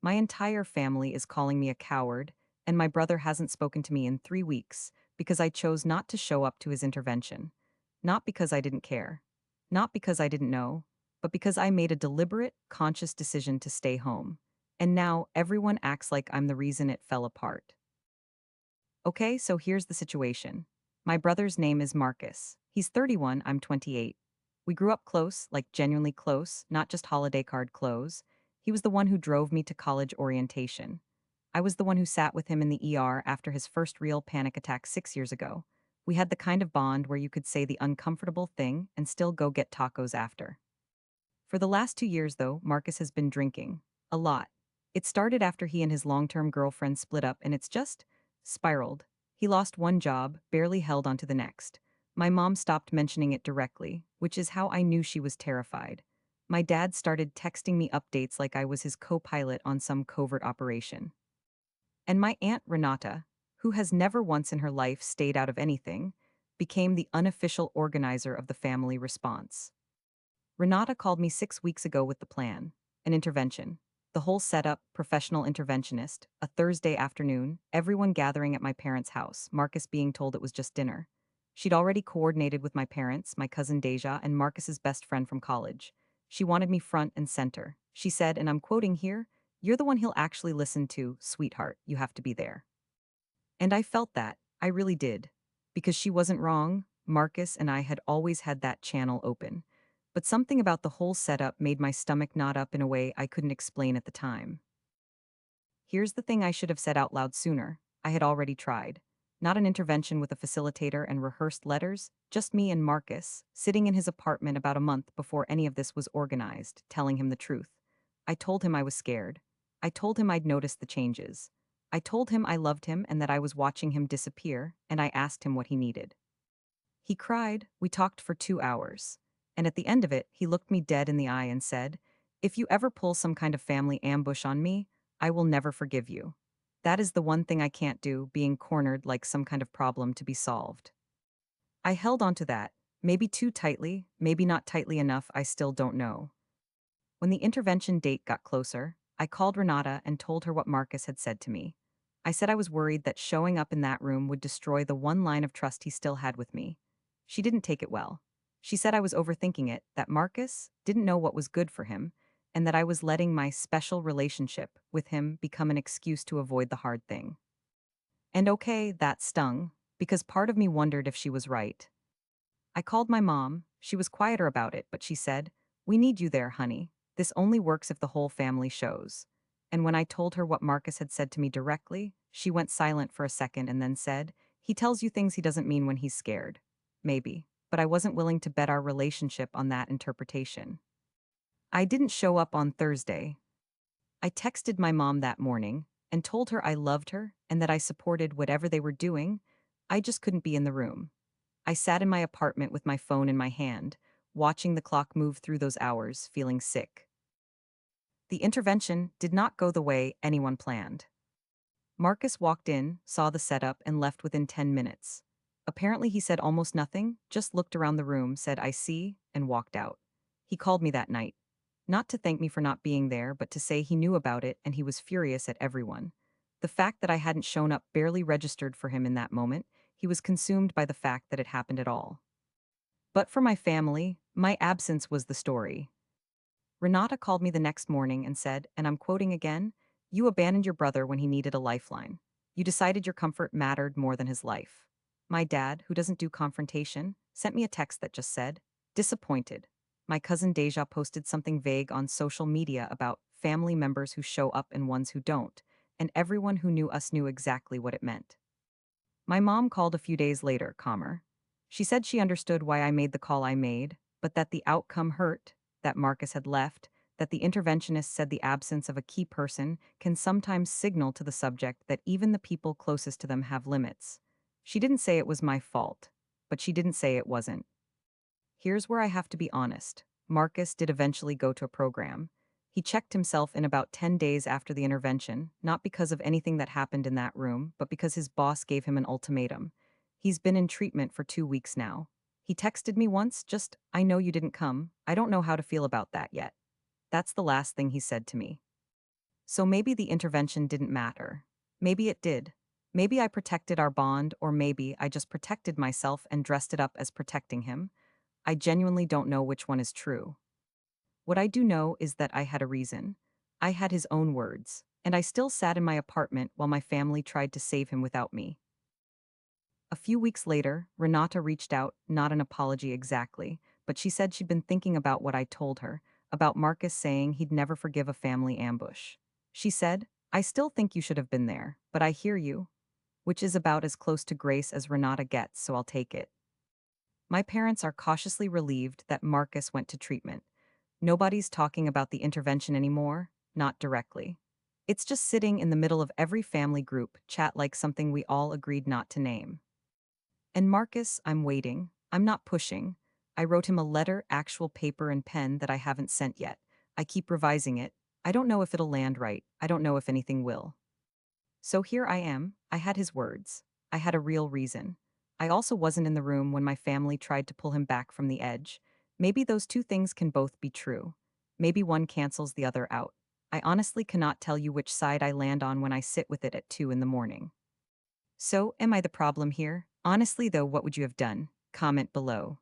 My entire family is calling me a coward, and my brother hasn't spoken to me in 3 weeks because I chose not to show up to his intervention. Not because I didn't care. Not because I didn't know, but because I made a deliberate, conscious decision to stay home. And now everyone acts like I'm the reason it fell apart. Okay, so here's the situation. My brother's name is Marcus. He's 31, I'm 28. We grew up close, like genuinely close, not just holiday card close. He was the one who drove me to college orientation. I was the one who sat with him in the ER after his first real panic attack 6 years ago. We had the kind of bond where you could say the uncomfortable thing and still go get tacos after. For the last 2 years, though, Marcus has been drinking. A lot. It started after he and his long term girlfriend split up, and it's just spiraled. He lost one job, barely held onto the next. My mom stopped mentioning it directly, which is how I knew she was terrified. My dad started texting me updates like I was his co pilot on some covert operation. And my Aunt Renata, who has never once in her life stayed out of anything, became the unofficial organizer of the family response. Renata called me 6 weeks ago with the plan, an intervention. The whole setup, professional interventionist, a Thursday afternoon, everyone gathering at my parents' house, Marcus being told it was just dinner. She'd already coordinated with my parents, my cousin Deja, and Marcus's best friend from college. She wanted me front and center. She said, and I'm quoting here, "You're the one he'll actually listen to, sweetheart. You have to be there." And I felt that. I really did. Because she wasn't wrong, Marcus and I had always had that channel open. But something about the whole setup made my stomach knot up in a way I couldn't explain at the time. Here's the thing I should have said out loud sooner. I had already tried. Not an intervention with a facilitator and rehearsed letters, just me and Marcus, sitting in his apartment about a month before any of this was organized, telling him the truth. I told him I was scared. I told him I'd noticed the changes. I told him I loved him and that I was watching him disappear, and I asked him what he needed. He cried, we talked for 2 hours. And at the end of it, he looked me dead in the eye and said, "If you ever pull some kind of family ambush on me, I will never forgive you. That is the one thing I can't do, being cornered like some kind of problem to be solved." I held on to that, maybe too tightly, maybe not tightly enough, I still don't know. When the intervention date got closer, I called Renata and told her what Marcus had said to me. I said I was worried that showing up in that room would destroy the one line of trust he still had with me. She didn't take it well. She said I was overthinking it, that Marcus didn't know what was good for him, and that I was letting my special relationship with him become an excuse to avoid the hard thing. And okay, that stung, because part of me wondered if she was right. I called my mom. She was quieter about it, but she said, "We need you there, honey. This only works if the whole family shows." And when I told her what Marcus had said to me directly, she went silent for a second and then said, "He tells you things he doesn't mean when he's scared." Maybe, but I wasn't willing to bet our relationship on that interpretation. I didn't show up on Thursday. I texted my mom that morning and told her I loved her and that I supported whatever they were doing. I just couldn't be in the room. I sat in my apartment with my phone in my hand, watching the clock move through those hours, feeling sick. The intervention did not go the way anyone planned. Marcus walked in, saw the setup, and left within 10 minutes. Apparently, he said almost nothing, just looked around the room, said, "I see," and walked out. He called me that night. Not to thank me for not being there, but to say he knew about it and he was furious at everyone. The fact that I hadn't shown up barely registered for him in that moment. He was consumed by the fact that it happened at all. But for my family, my absence was the story. Renata called me the next morning and said, and I'm quoting again, "You abandoned your brother when he needed a lifeline. You decided your comfort mattered more than his life." My dad, who doesn't do confrontation, sent me a text that just said, "Disappointed." My cousin Deja posted something vague on social media about family members who show up and ones who don't, and everyone who knew us knew exactly what it meant. My mom called a few days later, calmer. She said she understood why I made the call I made, but that the outcome hurt, that Marcus had left, that the interventionist said the absence of a key person can sometimes signal to the subject that even the people closest to them have limits. She didn't say it was my fault, but she didn't say it wasn't. Here's where I have to be honest. Marcus did eventually go to a program. He checked himself in about 10 days after the intervention, not because of anything that happened in that room, but because his boss gave him an ultimatum. He's been in treatment for 2 weeks now. He texted me once, just, "I know you didn't come. I don't know how to feel about that yet." That's the last thing he said to me. So maybe the intervention didn't matter. Maybe it did. Maybe I protected our bond, or maybe I just protected myself and dressed it up as protecting him. I genuinely don't know which one is true. What I do know is that I had a reason. I had his own words, and I still sat in my apartment while my family tried to save him without me. A few weeks later, Renata reached out, not an apology exactly, but she said she'd been thinking about what I told her, about Marcus saying he'd never forgive a family ambush. She said, I still think you should have been there, but I hear you, which is about as close to grace as Renata gets, so I'll take it. My parents are cautiously relieved that Marcus went to treatment. Nobody's talking about the intervention anymore, not directly. It's just sitting in the middle of every family group chat like something we all agreed not to name. And Marcus, I'm waiting. I'm not pushing. I wrote him a letter, actual paper and pen that I haven't sent yet. I keep revising it. I don't know if it'll land right. I don't know if anything will. So here I am. I had his words. I had a real reason. I also wasn't in the room when my family tried to pull him back from the edge. Maybe those two things can both be true. Maybe one cancels the other out. I honestly cannot tell you which side I land on when I sit with it at 2 in the morning. So, am I the problem here? Honestly, though, what would you have done? Comment below.